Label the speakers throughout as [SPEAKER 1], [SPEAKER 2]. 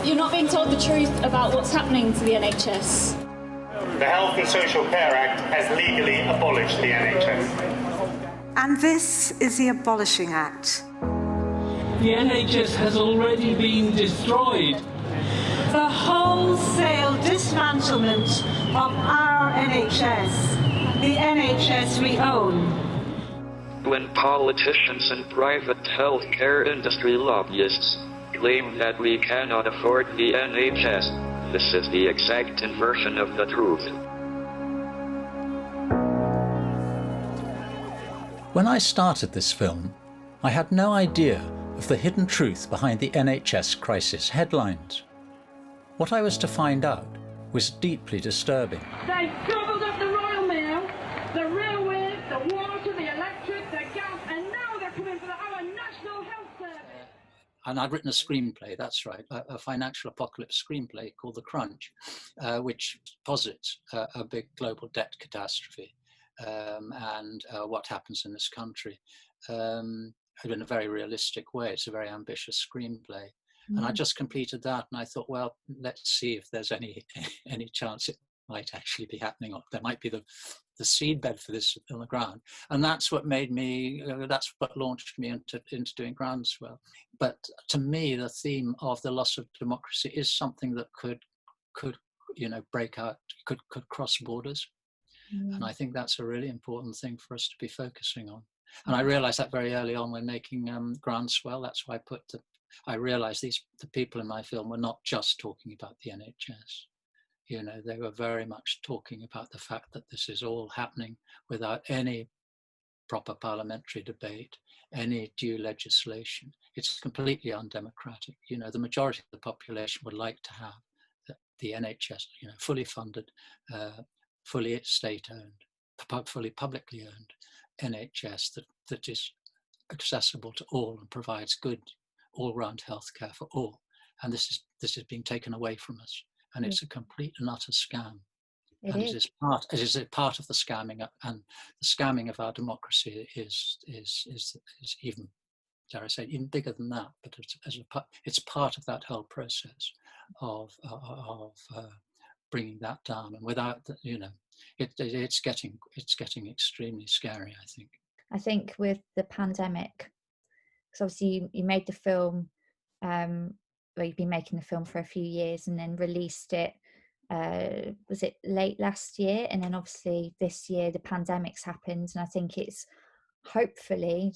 [SPEAKER 1] You're not being told the truth about what's happening to the NHS.
[SPEAKER 2] The Health and Social Care Act has legally abolished the NHS.
[SPEAKER 3] And this is the Abolishing Act.
[SPEAKER 4] The NHS has already been destroyed.
[SPEAKER 3] The wholesale dismantlement of our NHS, the NHS we own.
[SPEAKER 5] When politicians and private healthcare industry lobbyists claim that we cannot afford the NHS, this is the exact inversion of the truth.
[SPEAKER 6] When I started this film, I had no idea of the hidden truth behind the NHS crisis headlines. What I was to find out was deeply disturbing.
[SPEAKER 7] They've gobbled up the Royal Mail, the railways, the water, the electric, the gas, and now they're coming for our National Health Service.
[SPEAKER 6] And I'd written a screenplay, that's right, a financial apocalypse screenplay called The Crunch, which posits a big global debt catastrophe and what happens in this country in a very realistic way. It's a very ambitious screenplay. And I just completed that, and I thought, well, let's see if there's any chance it might actually be happening, or there might be the seedbed for this on the ground. And that's what made me, that's what launched me into doing Groundswell. But to me, the theme of the loss of democracy is something that could break out, could cross borders. And I think that's a really important thing for us to be focusing on. And I realized that very early on when making Groundswell. That's why I realized the people in my film were not just talking about the NHS. You know, they were very much talking about the fact that this is all happening without any proper parliamentary debate, any due legislation. It's completely undemocratic. You know, the majority of the population would like to have the NHS, fully funded, fully state-owned, fully publicly owned NHS that is accessible to all and provides good all-round healthcare for all. And this is being taken away from us, and it's a complete and utter scam. It is part of the scamming, and the scamming of our democracy is even, dare I say, even bigger than that. But it's part of that whole process of bringing that down. And without that, it's getting extremely scary, I think.
[SPEAKER 8] I think with the pandemic, because obviously you made the film, well, you've been making the film for a few years and then released it, was it late last year? And then obviously this year the pandemic's happened, and I think it's hopefully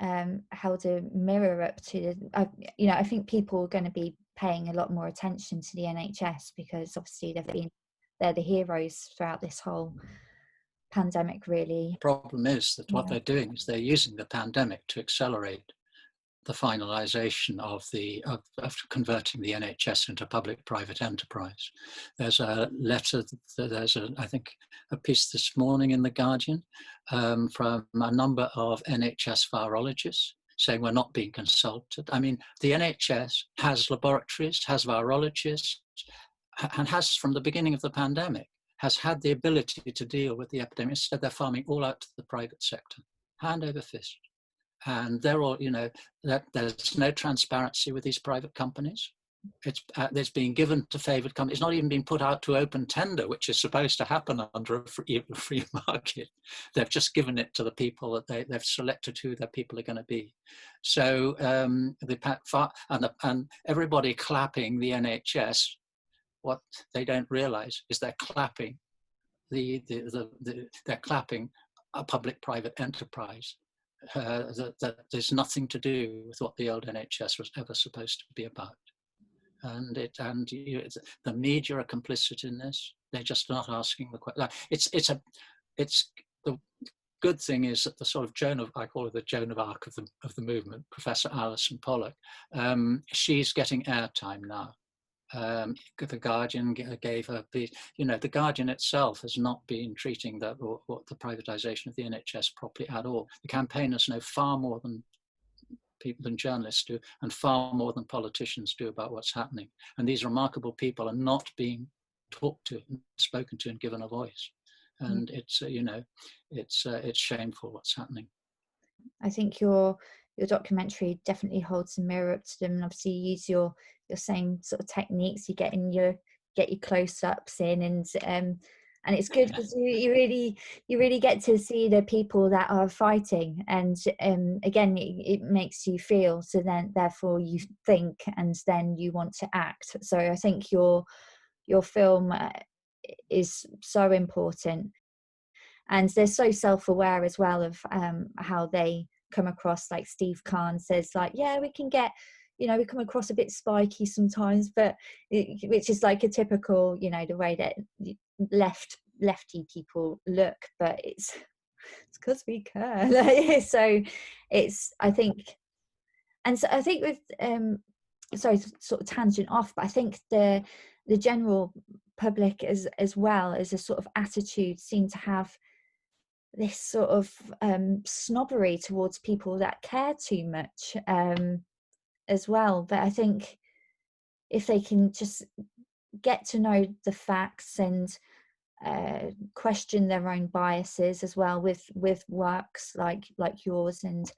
[SPEAKER 8] held a mirror up to, I think people are going to be paying a lot more attention to the NHS, because obviously they're the heroes throughout this whole pandemic, really.
[SPEAKER 6] The problem is that what they're doing is they're using the pandemic to accelerate the finalisation of converting the NHS into public-private enterprise. There's a letter, I think a piece this morning in The Guardian from a number of NHS virologists saying we're not being consulted. I mean, the NHS has laboratories, has virologists, and has, from the beginning of the pandemic, has had the ability to deal with the epidemic. Instead, they're farming all out to the private sector, hand over fist. And they're all, there's no transparency with these private companies. It's being given to favoured companies. It's not even being put out to open tender, which is supposed to happen under a free market. They've just given it to the people that they've selected who their people are going to be. So and everybody clapping the NHS. What they don't realise is they're clapping they're clapping a public-private enterprise that there's nothing to do with what the old NHS was ever supposed to be about. And the media are complicit in this. They're just not asking the question. It's the good thing is that the sort of I call her the Joan of Arc of the movement, Professor-Allyson-Pollock. She's getting airtime now. The Guardian gave her, the Guardian itself has not been treating the privatisation of the NHS properly at all. The campaigners know far more than journalists do, and far more than politicians do about what's happening. And these remarkable people are not being talked to, and spoken to, and given a voice. And it's shameful what's happening.
[SPEAKER 8] I think your your documentary definitely holds a mirror up to them, and obviously you use your same sort of techniques. You get your close-ups in, and it's good because you really get to see the people that are fighting, and again it makes you feel, so then therefore you think, and then you want to act. So I think your film is so important, and they're so self-aware as well of how they come across. Like Steve Kahn says, like, yeah, we can get, we come across a bit spiky sometimes, but which is like a typical, the way that lefty people look, but it's because we care. So it's, I think, and so I think with sorry, sort of tangent off, but I think the general public as well as a sort of attitude seem to have this sort of snobbery towards people that care too much as well. But I think if they can just get to know the facts and question their own biases as well with works like yours, and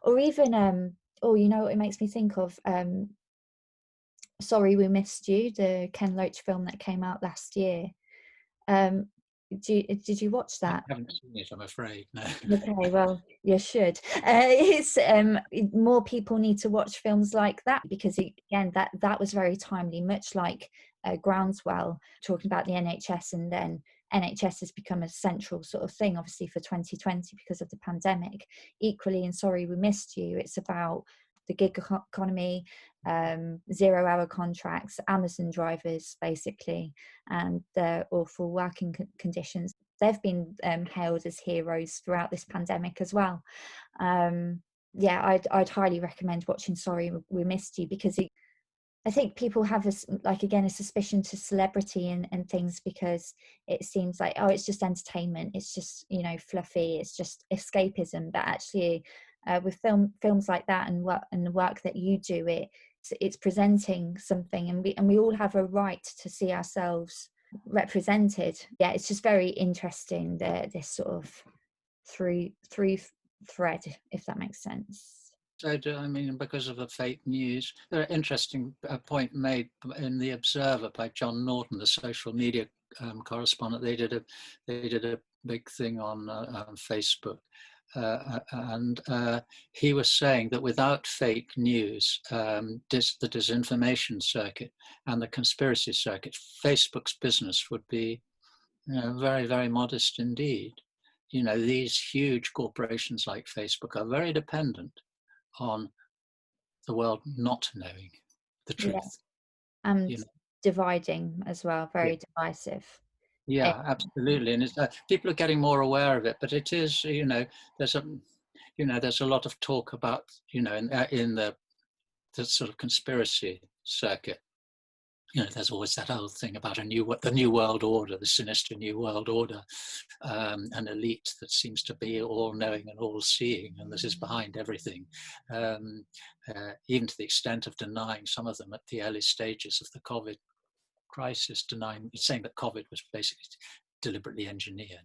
[SPEAKER 8] or even it makes me think of Sorry We Missed You, the Ken Loach film that came out last year. Did you watch that?
[SPEAKER 6] I haven't seen it, I'm afraid. No.
[SPEAKER 8] Okay, well, you should. It's more people need to watch films like that, because again, that was very timely, much like Groundswell, talking about the NHS, and then NHS has become a central sort of thing, obviously, for 2020 because of the pandemic. Equally, in Sorry We Missed You, it's about the gig economy, 0-hour contracts, Amazon drivers, basically, and their awful working conditions. They've been hailed as heroes throughout this pandemic as well. Yeah, I'd highly recommend watching Sorry We Missed You, because I think people have a suspicion to celebrity and things, because it seems like, oh, it's just entertainment, it's just, fluffy, it's just escapism. But actually, with films like that and the work that you do, it's presenting something, and we all have a right to see ourselves represented. Yeah, it's just very interesting, this sort of through thread, if that makes sense.
[SPEAKER 6] So, I mean, because of the fake news, an interesting point made in The Observer by John Norton, the social media correspondent. They did a big thing on Facebook, and he was saying that without fake news, the disinformation circuit and the conspiracy circuit, Facebook's business would be very, very modest indeed. These huge corporations like Facebook are very dependent on the world not knowing the truth.
[SPEAKER 8] Yeah. And dividing as well, very divisive.
[SPEAKER 6] Yeah, absolutely. And it's, people are getting more aware of it, but it is, there's a lot of talk about, in the sort of conspiracy circuit. There's always that old thing about the new world order, the sinister new world order, an elite that seems to be all-knowing and all-seeing, and this is behind everything, even to the extent of denying, some of them at the early stages of the COVID crisis, saying that COVID was basically deliberately engineered.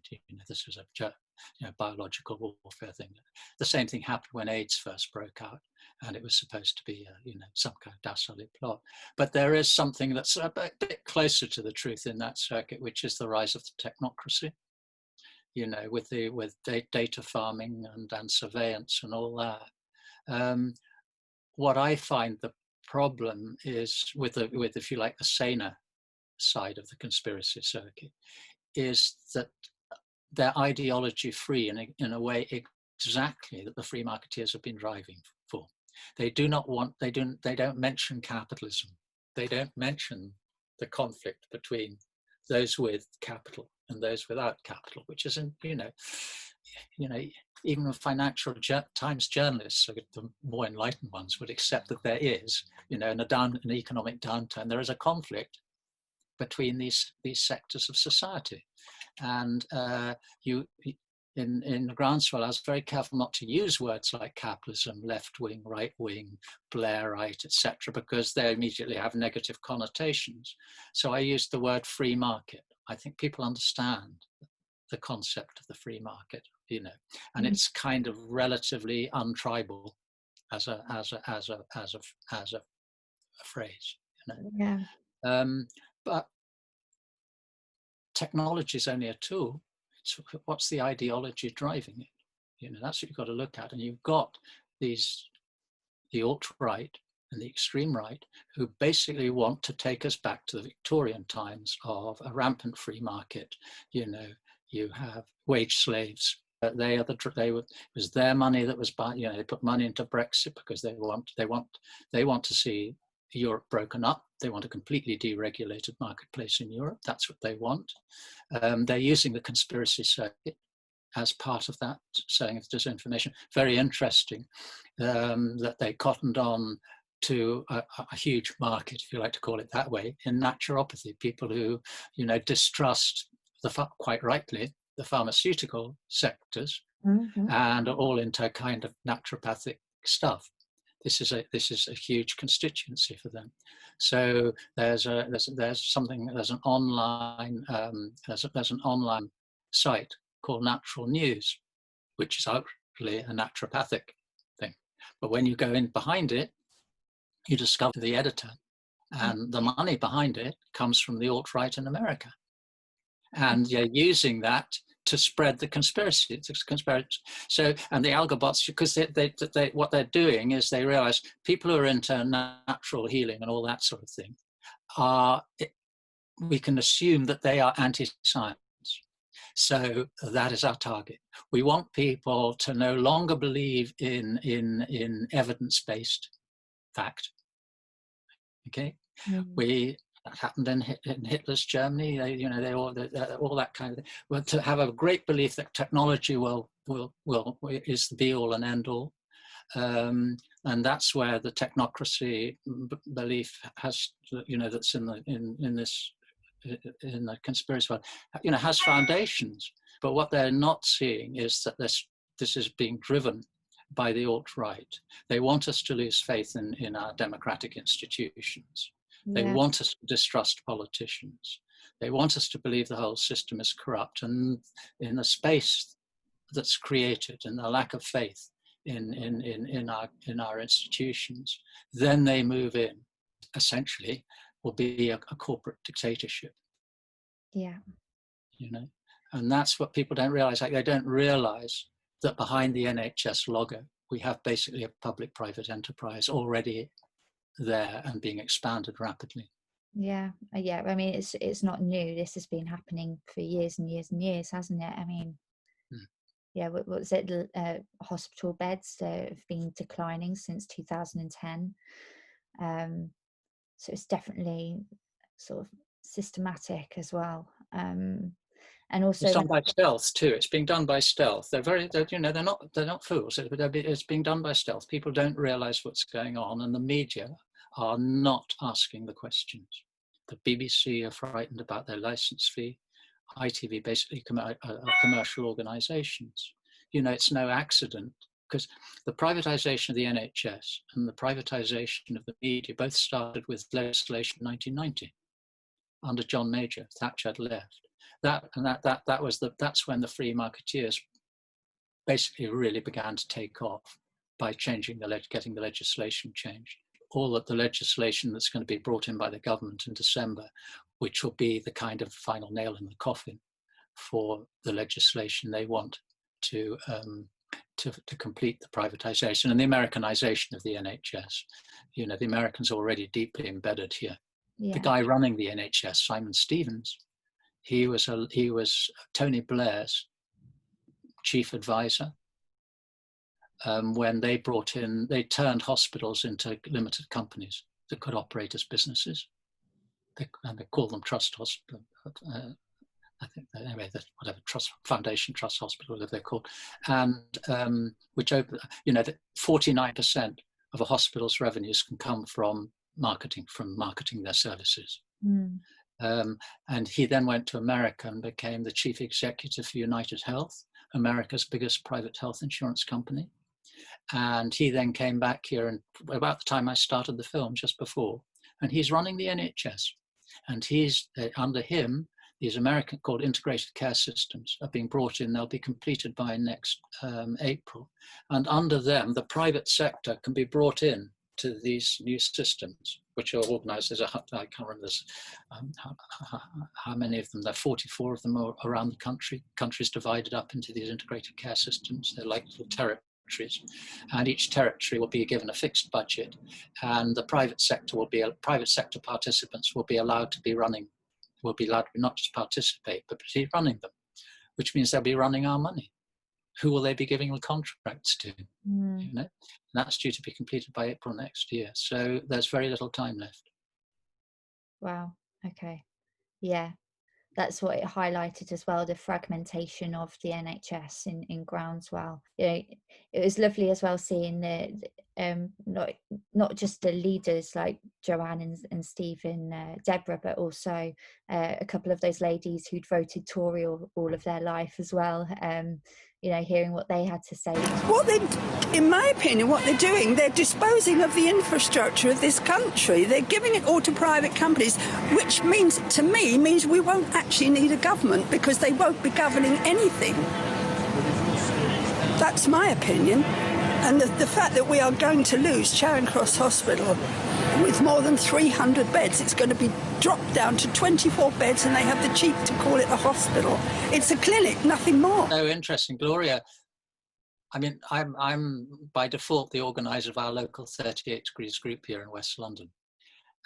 [SPEAKER 6] This was a biological warfare thing. The same thing happened when AIDS first broke out, and it was supposed to be some kind of dastardly plot. But there is something that's a bit closer to the truth in that circuit, which is the rise of the technocracy. With data farming and surveillance and all that. What I find the problem is with if you like, the saner side of the conspiracy circuit, is that they're ideology free in a way exactly that the free marketeers have been driving for. They don't mention capitalism. They don't mention the conflict between those with capital and those without capital, which isn't, even the Financial Times journalists, the more enlightened ones, would accept that there is, in an economic downturn, there is a conflict between these sectors of society. And in Groundswell, I was very careful not to use words like capitalism, left-wing, right-wing, Blairite, etc., because they immediately have negative connotations. So I used the word free market. I think people understand the concept of the free market, and it's kind of relatively untribal as a phrase, you know.
[SPEAKER 8] Yeah.
[SPEAKER 6] But technology is only a tool. It's what's the ideology driving it? You know, that's what you've got to look at. And you've got the alt-right and the extreme right, who basically want to take us back to the Victorian times of a rampant free market. You know, you have wage slaves. It was their money that was buying. You know, they put money into Brexit because they want to see Europe broken up. They want a completely deregulated marketplace in Europe. That's what they want. They're using the conspiracy circuit as part of that, selling disinformation. Very interesting that they cottoned on to a huge market, if you like to call it that way, in naturopathy. People who, you know, distrust quite rightly the pharmaceutical sectors, and are all into kind of naturopathic stuff. This is a huge constituency for them. So there's an online site called Natural News, which is actually a naturopathic thing. But when you go in behind it, you discover the editor, and the money behind it comes from the alt-right in America. And you're using that to spread the conspiracy. So, and the algobots, because they what they're doing is they realize people who are into natural healing and all that sort of thing we can assume that they are anti-science. So that is our target. We want people to no longer believe in evidence-based fact. Okay, that happened in Hitler's Germany. They all that kind of thing. Well, to have a great belief that technology is the be-all and end-all, and that's where the technocracy belief has, that's in the conspiracy world, has foundations. But what they're not seeing is that this is being driven by the alt-right. They want us to lose faith in our democratic institutions. They want us to distrust politicians. They want us to believe the whole system is corrupt. And in the space that's created and the lack of faith in our institutions, then they move in. Essentially, will be a corporate dictatorship.
[SPEAKER 8] Yeah.
[SPEAKER 6] And that's what people don't realize. Like, they don't realize that behind the NHS logo, we have basically a public-private enterprise already there and being expanded rapidly.
[SPEAKER 8] Yeah. I mean, it's not new. This has been happening for years and years and years, hasn't it? I mean, yeah. What was it? Hospital beds have been declining since 2010. So it's definitely sort of systematic as well. And also,
[SPEAKER 6] it's done by stealth too. It's being done by stealth. They're not fools. It's being done by stealth. People don't realize what's going on, and the media are not asking the questions. The BBC are frightened about their license fee. ITV basically commercial organisations. It's no accident, because the privatisation of the NHS and the privatisation of the media both started with legislation in 1990 under John Major. Thatcher had left. That's when the free marketeers basically really began to take off by getting the legislation changed. All that the legislation that's going to be brought in by the government in December, which will be the kind of final nail in the coffin for the legislation they want to complete the privatization and the Americanization of the NHS. The Americans are already deeply embedded here. Yeah. The guy running the NHS, Simon Stevens, he was Tony Blair's chief advisor when they turned hospitals into limited companies that could operate as businesses. They call them trust hospital. I think anyway, whatever foundation trust hospital, whatever they're called, and which open, that 49% of a hospital's revenues can come from marketing their services. And he then went to America and became the chief executive for United Health, America's biggest private health insurance company. And he then came back here, and about the time I started the film, just before, and he's running the NHS. And under him, these American called integrated care systems are being brought in. They'll be completed by next April. And under them, the private sector can be brought in to these new systems, which are organized as I can't remember this, how many of them. There are 44 of them around the country. Countries divided up into these integrated care systems. They're like little territories, and each territory will be given a fixed budget, and the private sector participants will be allowed to be running, will be allowed to not just participate, but be running them, which means they'll be running our money. Who will they be giving the contracts to? You know, and that's due to be completed by April next year. So there's very little time left.
[SPEAKER 8] Wow. Okay. Yeah. That's what it highlighted as well, the fragmentation of the NHS in Groundswell. You know, it was lovely as well seeing the not just the leaders like Joanne and Stephen, Deborah, but also a couple of those ladies who'd voted Tory all of their life as well. You know, hearing what they had to say.
[SPEAKER 9] In my opinion, what they're doing, they're disposing of the infrastructure of this country. They're giving it all to private companies, which means, to me, means we won't actually need a government because they won't be governing anything. That's my opinion. And the fact that we are going to lose Charing Cross Hospital with more than 300 beds, it's going to be dropped down to 24 beds, and they have the cheek to call it a hospital. It's a clinic, nothing more.
[SPEAKER 6] So interesting, Gloria. I mean, I'm by default the organizer of our local 38 Degrees group here in West London,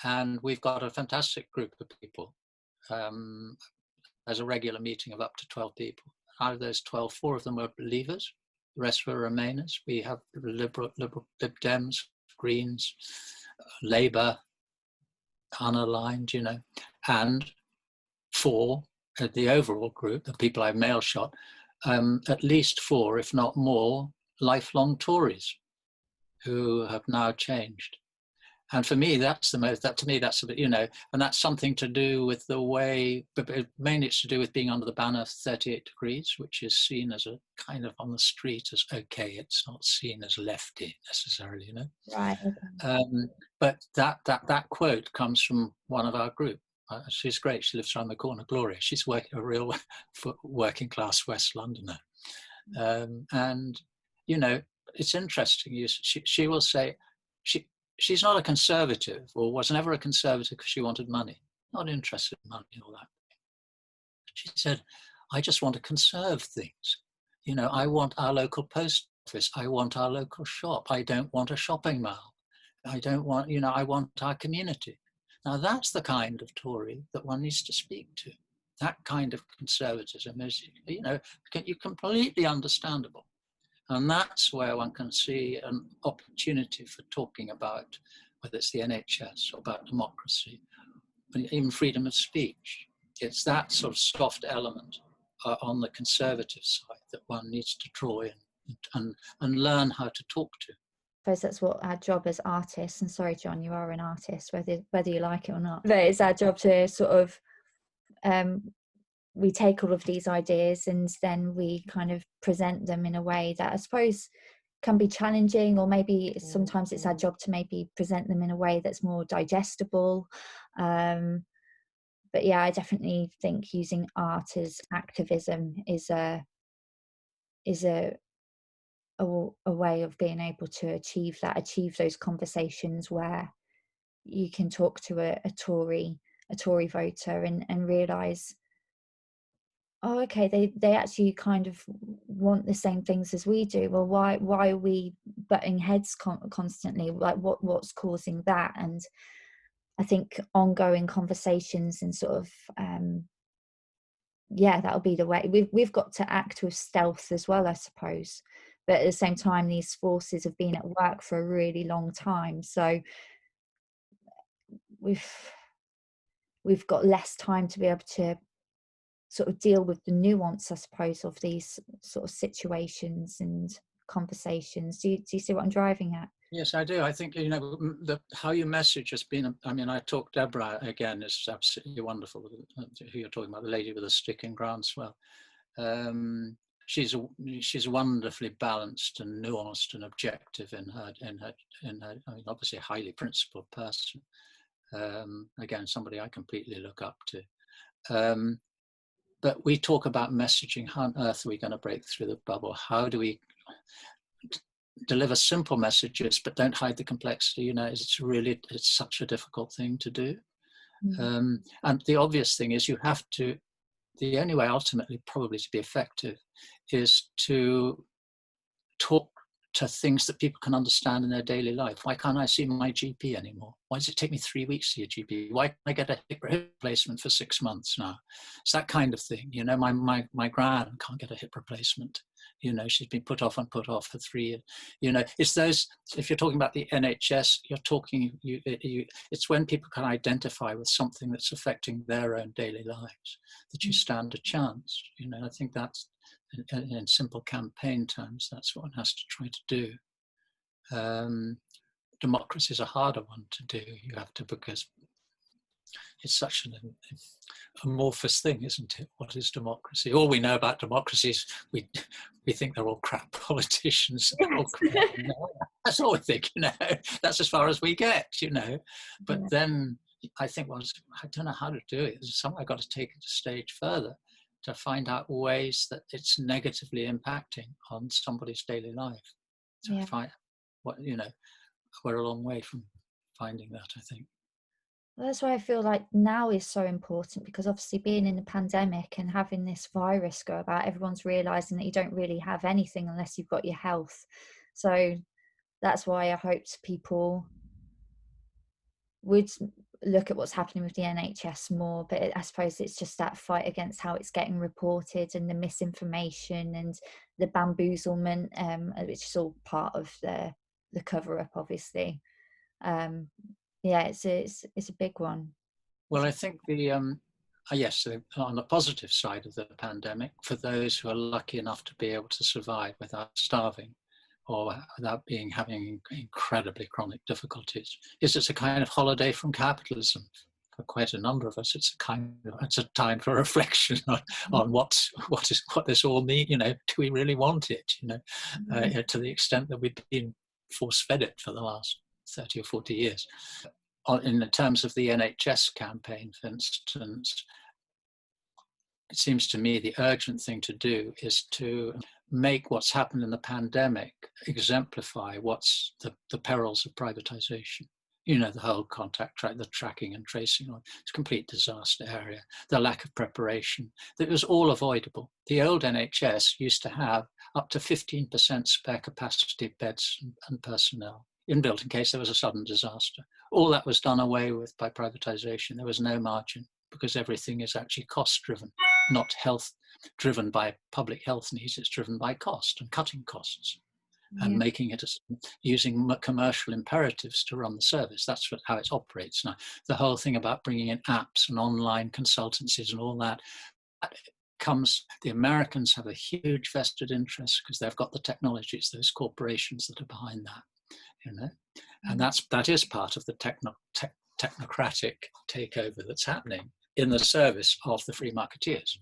[SPEAKER 6] and we've got a fantastic group of people. There's a regular meeting of up to 12 people. Out of those 12, 4 of them are Leavers, the rest were Remainers. We have Liberal Lib Dems, Greens, Labour, unaligned, you know, and 4 at the overall group, the people I've mail shot, at least 4, if not more, lifelong Tories who have now changed. And for me, that's the most, that to me, that's a bit, you know, and that's something to do with the way, but mainly it's to do with being under the banner 38 Degrees, which is seen as a kind of on the street as okay, it's not seen as lefty necessarily, you know.
[SPEAKER 8] Right. Okay.
[SPEAKER 6] But that quote comes from one of our group. She's great. She lives around the corner, Gloria. She's a real working class West Londoner. And, you know, it's interesting. She will say, she's not a conservative, or was never a conservative because she wanted money. Not interested in money and all that. She said, I just want to conserve things. You know, I want our local post office. I want our local shop. I don't want a shopping mall. I don't want, you know, I want our community. Now that's the kind of Tory that one needs to speak to. That kind of conservatism is, you know, completely understandable. And that's where one can see an opportunity for talking about whether it's the NHS or about democracy, even freedom of speech. It's that sort of soft element on the conservative side that one needs to draw in and learn how to talk to.
[SPEAKER 8] I suppose that's what our job as artists, and sorry John, you are an artist, whether you like it or not, but it's our job to sort of we take all of these ideas and then we kind of present them in a way that I suppose can be challenging, or maybe sometimes it's our job to maybe present them in a way that's more digestible. But yeah, I definitely think using art as activism is a way of being able to achieve those conversations where you can talk to a Tory voter and realise, oh, okay, they actually kind of want the same things as we do. Well, why are we butting heads constantly? Like, what's causing that? And I think ongoing conversations and sort of, that'll be the way. We've got to act with stealth as well, I suppose. But at the same time, these forces have been at work for a really long time. So we've got less time to be able to sort of deal with the nuance, I suppose, of these sort of situations and conversations. Do you see what I'm driving at?
[SPEAKER 6] Yes, I do. I think, you know, how your message has been, I mean, I talked, Deborah, again, is absolutely wonderful, who you're talking about, the lady with a stick in Groundswell. She's wonderfully balanced and nuanced and objective in her, I mean, obviously a highly principled person. Again, somebody I completely look up to. but we talk about messaging. How on earth are we going to break through the bubble? How do we deliver simple messages but don't hide the complexity? It's such a difficult thing to do. And the obvious thing is the only way ultimately probably to be effective is to talk to things that people can understand in their daily life. Why can't I see my GP anymore? Why does it take me 3 weeks to see a GP? Why can't I get a hip replacement for 6 months now? It's that kind of thing. My gran can't get a hip replacement. She's been put off for 3 years. It's those, if you're talking about the NHS, it's when people can identify with something that's affecting their own daily lives that you stand a chance. I think that's, in simple campaign terms, that's what one has to try to do. Democracy is a harder one to do. You have to, because it's such an amorphous thing, isn't it? What is democracy? All we know about democracy is we think they're all crap politicians. They're all crap, That's all we think, That's as far as we get, But then I think, well, I don't know how to do it. Somehow I've got to take it a stage further to find out ways that it's negatively impacting on somebody's daily life. So we're a long way from finding that, I think.
[SPEAKER 8] Well, that's why I feel like now is so important, because obviously being in a pandemic and having this virus go about, everyone's realising that you don't really have anything unless you've got your health. So that's why I hoped people would look at what's happening with the NHS more, but I suppose it's just that fight against how it's getting reported and the misinformation and the bamboozlement, which is all part of the cover-up, obviously. It's a big one.
[SPEAKER 6] Well, I think yes, on the positive side of the pandemic, for those who are lucky enough to be able to survive without starving or without having incredibly chronic difficulties, it's a kind of holiday from capitalism. For quite a number of us, it's a time for reflection on what this all means. Do we really want it? To the extent that we've been force-fed it for the last 30 or 40 years. In the terms of the NHS campaign, for instance, it seems to me the urgent thing to do is to make what's happened in the pandemic exemplify what's the perils of privatisation. The whole contact track, the tracking and tracing, it's a complete disaster area. The lack of preparation, that was all avoidable. The old NHS used to have up to 15% spare capacity beds and personnel inbuilt in case there was a sudden disaster. All that was done away with by privatisation. There was no margin, because everything is actually cost-driven, not health-driven by public health needs. It's driven by cost and cutting costs and making it using commercial imperatives to run the service. That's how it operates now. The whole thing about bringing in apps and online consultancies and all that the Americans have a huge vested interest because they've got the technology. It's those corporations that are behind that, and that is part of the technocratic takeover that's happening in the service of the free marketeers.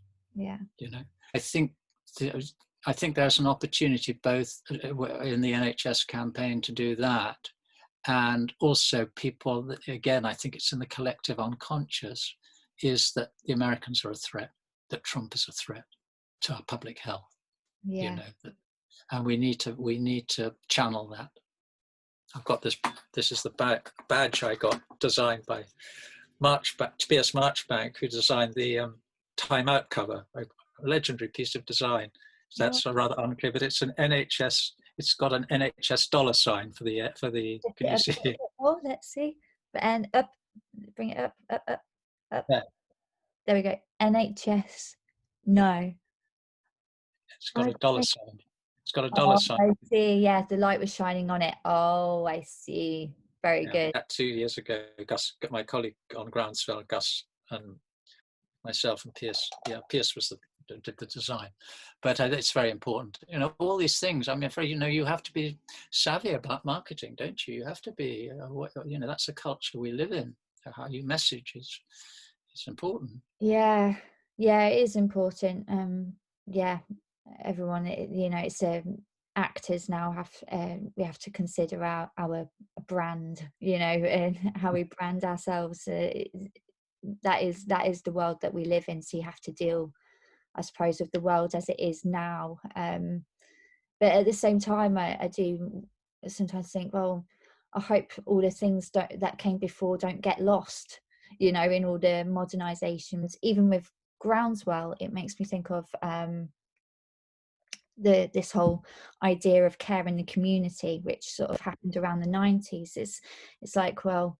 [SPEAKER 6] I think there's an opportunity both in the NHS campaign to do that, and also people that, again, I think it's in the collective unconscious, is that the Americans are a threat, that Trump is a threat to our public health. And we need to channel that. I've got this is the badge I got designed by Piers Marchbank, who designed the Time Out cover, a legendary piece of design. That's rather unclear, but it's an NHS. It's got an NHS dollar sign for the. Can you see it?
[SPEAKER 8] Oh, let's see. And up, bring it up.
[SPEAKER 6] Yeah.
[SPEAKER 8] There we go. NHS. No.
[SPEAKER 6] It's got a dollar sign. It's got a dollar sign.
[SPEAKER 8] I see. Yeah, the light was shining on it. Oh, I see. Very good.
[SPEAKER 6] 2 years ago, Gus, my colleague on Groundswell, Gus, and myself and Piers. Piers was did the design, but it's very important. All these things. I mean, you have to be savvy about marketing, don't you? You have to be. That's the culture we live in. How you message is important.
[SPEAKER 8] Yeah, it is important. Everyone. It's actors now we have to consider our brand. And how we brand ourselves. That is the world that we live in. So you have to deal I suppose, of the world as it is now. But at the same time, I do sometimes think, well, I hope all the things that came before don't get lost, you know, in all the modernisations. Even with Groundswell, it makes me think of this whole idea of care in the community, which sort of happened around the 90s. It's like, well,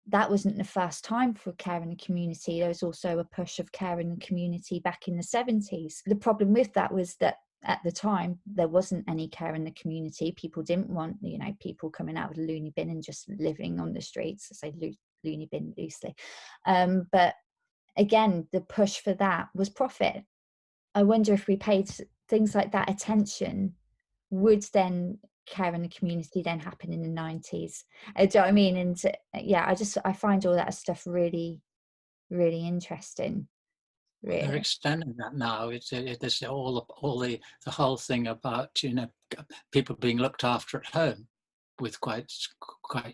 [SPEAKER 8] that wasn't the first time for care in the community. There was also a push of care in the community back in the 70s. The problem with that was that at the time there wasn't any care in the community. People didn't want, you know, people coming out of the loony bin and just living on the streets. I say loony bin loosely, but again, the push for that was profit. I wonder if we paid things like that attention, would then care in the community then happen in the 90s? Do you know what I mean? And yeah, I find all that stuff really, really interesting. Really.
[SPEAKER 6] They're extending that now. There's all the whole thing about, you know, people being looked after at home with quite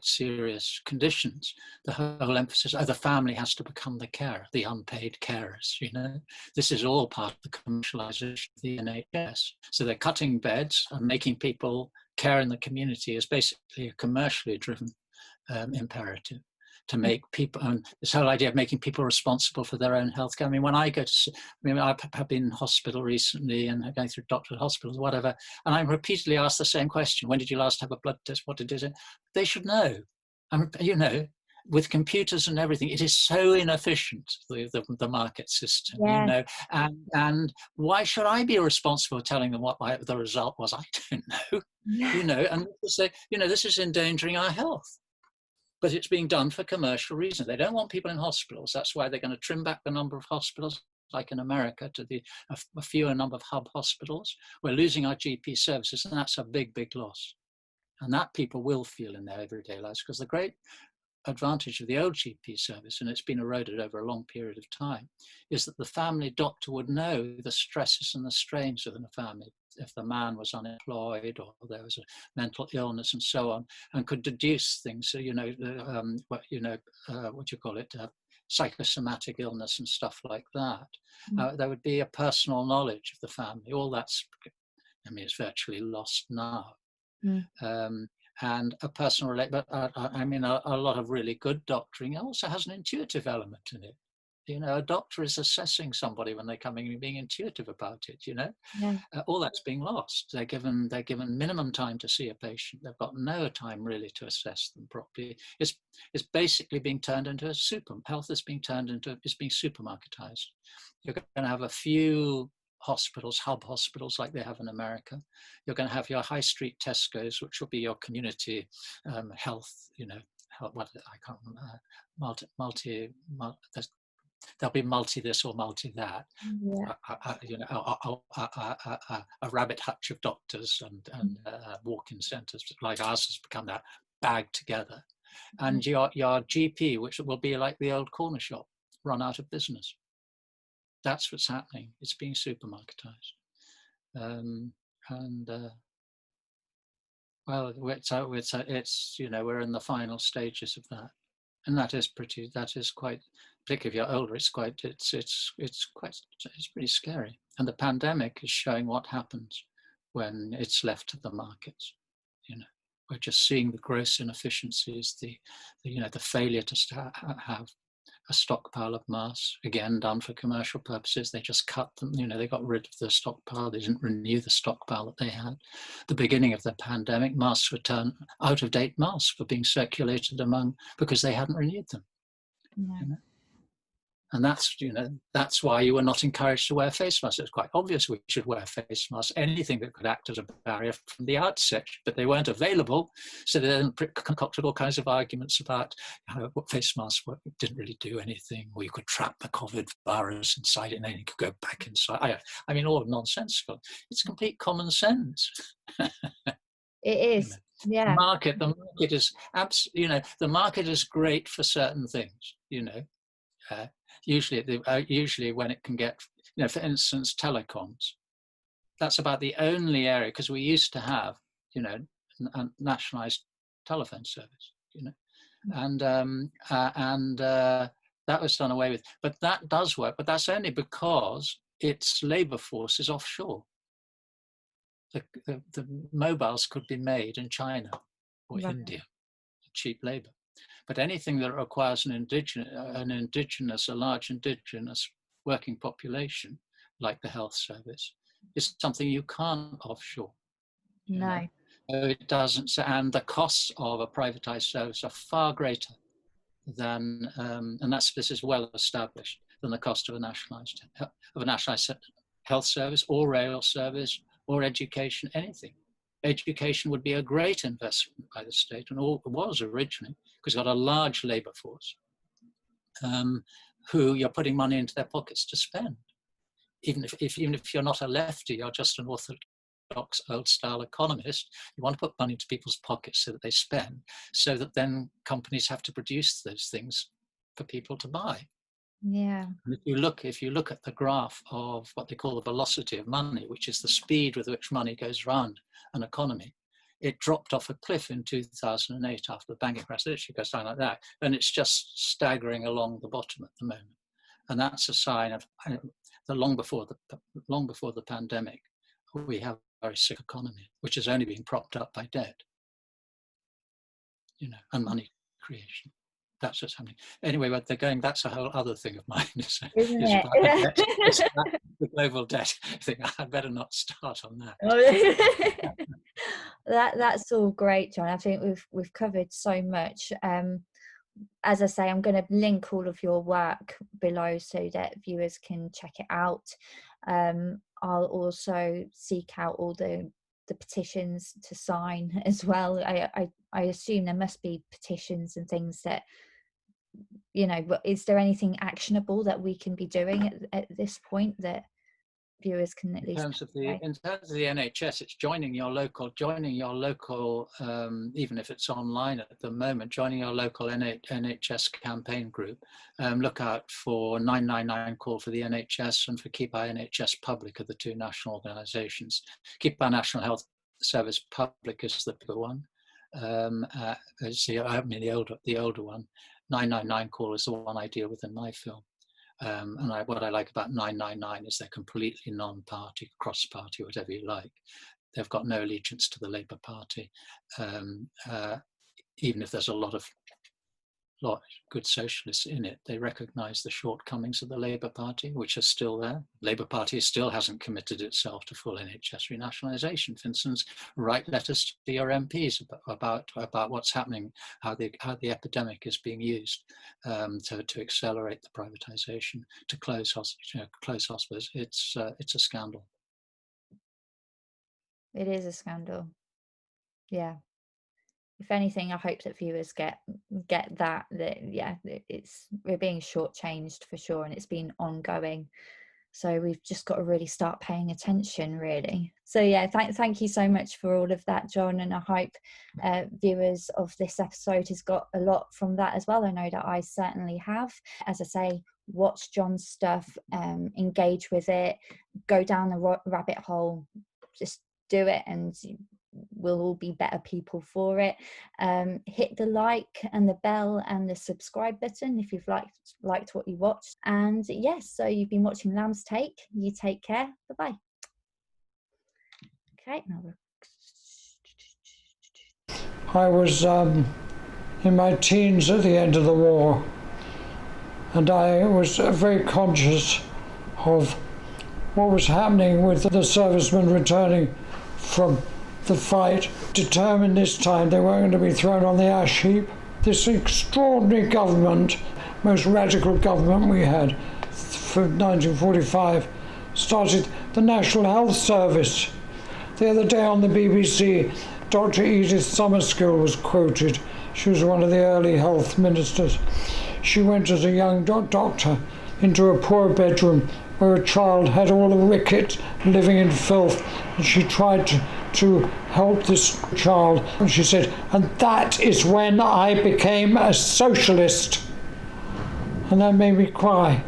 [SPEAKER 6] serious conditions. The whole emphasis of the family has to become the carer, the unpaid carers. You know, this is all part of the commercialisation of the NHS. So they're cutting beds and making people care in the community is basically a commercially driven imperative. To make people, and this whole idea of making people responsible for their own health care. I mean, when I go to, I've been in hospital recently and going through doctor hospitals, whatever, and I'm repeatedly asked the same question: when did you last have a blood test? What did it? They should know. You know, with computers and everything, it is so inefficient, the market system. Yeah. You know, and why should I be responsible for telling them what the result was? I don't know. Yeah. You know, and say, you know, this is endangering our health. But it's being done for commercial reasons. They don't want people in hospitals. That's why they're going to trim back the number of hospitals, like in America, to a fewer number of hub hospitals. We're losing our GP services, and that's a big, big loss. And that people will feel in their everyday lives, because the great advantage of the old GP service, and it's been eroded over a long period of time, is that the family doctor would know the stresses and the strains within a family. If the man was unemployed or there was a mental illness and so on, and could deduce things, so, you know, what do you call it, psychosomatic illness and stuff like that. There would be a personal knowledge of the family. All that's, I mean, it's virtually lost now. And a personal but I mean, a lot of really good doctoring also has an intuitive element in it. You know, a doctor is assessing somebody when they're coming and being intuitive about it, you know. Yeah. All that's being lost. They're given minimum time to see a patient. They've got no time really to assess them properly. It's basically being turned into health is being supermarketized. You're going to have a few hospitals, hub hospitals like they have in America. You're going to have your high street Tesco's, which will be your community health, you know, what I can't remember, there'll be multi this or multi that. Yeah. You know, a rabbit hutch of doctors and walk-in centres like ours has become that bagged together. And your GP, which will be like the old corner shop, run out of business. That's what's happening. It's being supermarketized. Well, it's you know, we're in the final stages of that. And that is quite, particularly if you're older, it's pretty scary. And the pandemic is showing what happens when it's left to the markets. You know, we're just seeing the gross inefficiencies, the failure to have a stockpile of masks, again done for commercial purposes. They just cut them. You know, they got rid of the stockpile. They didn't renew the stockpile that they had. The beginning of the pandemic, masks were turned out-of-date masks were being circulated because they hadn't renewed them. Yeah. You know? And that's why you were not encouraged to wear face masks. It's quite obvious we should wear face masks, anything that could act as a barrier from the outset, but they weren't available. So they then concocted all kinds of arguments about what face masks didn't really do anything, or you could trap the COVID virus inside it and then you could go back inside. I mean, all nonsensical. It's complete common sense.
[SPEAKER 8] It is. Yeah.
[SPEAKER 6] The market is the market is great for certain things, you know. Usually when it can get, you know, for instance, telecoms, that's about the only area, because we used to have, you know, a nationalized telephone service, you know, and that was done away with. But that does work, but that's only because its labour force is offshore. The mobiles could be made in China or India, cheap labour. But anything that requires a large indigenous working population, like the health service, is something you can't offshore.
[SPEAKER 8] No.
[SPEAKER 6] It doesn't, and the costs of a privatised service are far greater than, and this is well established, than the cost of a nationalised health service or rail service or education, anything. Education would be a great investment by the state, and all was originally, because you've got a large labour force who you're putting money into their pockets to spend. Even if you're not a lefty, you're just an orthodox old-style economist, you want to put money into people's pockets so that they spend, so that then companies have to produce those things for people to buy.
[SPEAKER 8] Yeah.
[SPEAKER 6] And if you look at the graph of what they call the velocity of money, which is the speed with which money goes around an economy, it dropped off a cliff in 2008 after the banking crash. It literally goes down like that, and it's just staggering along the bottom at the moment. And that's a sign of that long before the pandemic, we have a very sick economy, which has only been propped up by debt, and money creation. That's what's happening. Anyway, but they're going, that's a whole other thing of mine. Isn't it? It's about the global debt thing. I'd better not start on that.
[SPEAKER 8] That's all great, John. I think we've covered so much. As I say, I'm going to link all of your work below so that viewers can check it out. I'll also seek out all the petitions to sign as well. I assume there must be petitions and things that, is there anything actionable that we can be doing at this point that viewers can at least?
[SPEAKER 6] In terms of the NHS, it's joining your local, even if it's online at the moment, joining your local NHS campaign group. Look out for 999 Call for the NHS and for Keep Our NHS Public are the two national organisations. Keep Our National Health Service Public is the bigger one. The older one. 999 Call is the one I deal with in my film. What I like about 999 is they're completely non-party, cross-party, whatever you like. They've got no allegiance to the Labour Party, even if there's a lot of good socialists in it. They recognise the shortcomings of the Labour Party, which are still there. Labour Party still hasn't committed itself to full NHS renationalisation. For instance, write letters to your MPs about what's happening, how the epidemic is being used to accelerate the privatisation, to close hospitals. It's a scandal.
[SPEAKER 8] It is a scandal. Yeah. If anything, I hope that viewers get that we're being shortchanged for sure, and it's been ongoing. So we've just got to really start paying attention, really. So yeah, thank you so much for all of that, John, and I hope viewers of this episode has got a lot from that as well. I know that I certainly have. As I say, watch John's stuff, engage with it, go down the rabbit hole, just do it, and we'll all be better people for it. Hit the like and the bell and the subscribe button if you've liked what you watched. And yes, so you've been watching Lamb's Take. You take care. Bye-bye. Okay, now
[SPEAKER 10] I was in my teens at the end of the war, and I was very conscious of what was happening with the servicemen returning from the fight, determined this time they weren't going to be thrown on the ash heap. This extraordinary government, most radical government we had from 1945, started the National Health Service. The other day on the BBC, Dr. Edith Summerskill was quoted. She was one of the early health ministers. She went as a young doctor into a poor bedroom where a child had all the rickets, living in filth, and she tried to help this child. And she said, and that is when I became a socialist. And that made me cry,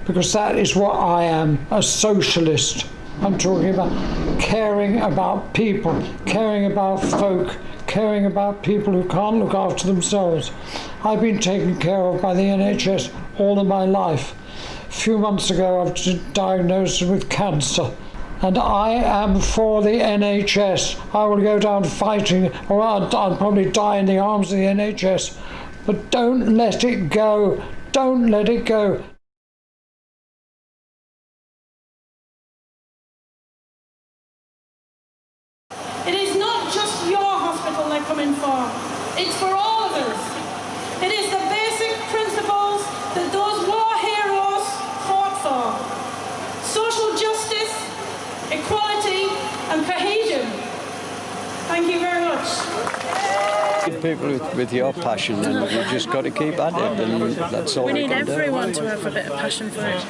[SPEAKER 10] because that is what I am, a socialist. I'm talking about caring about people, caring about folk, caring about people who can't look after themselves. I've been taken care of by the NHS all of my life. A few months ago, I was diagnosed with cancer. And I am for the NHS. I will go down fighting, or I'll probably die in the arms of the NHS. But don't let it go. Don't let it go.
[SPEAKER 7] It is not just your hospital they're coming for. It's for all of us. It is the basic principles that those war heroes fought for. Social justice, equality and cohesion. Thank you very much.
[SPEAKER 11] People with your passion, and we've just got to keep at it, and that's all
[SPEAKER 12] we
[SPEAKER 11] we
[SPEAKER 12] need
[SPEAKER 11] can do.
[SPEAKER 12] everyone to have a bit of passion for it.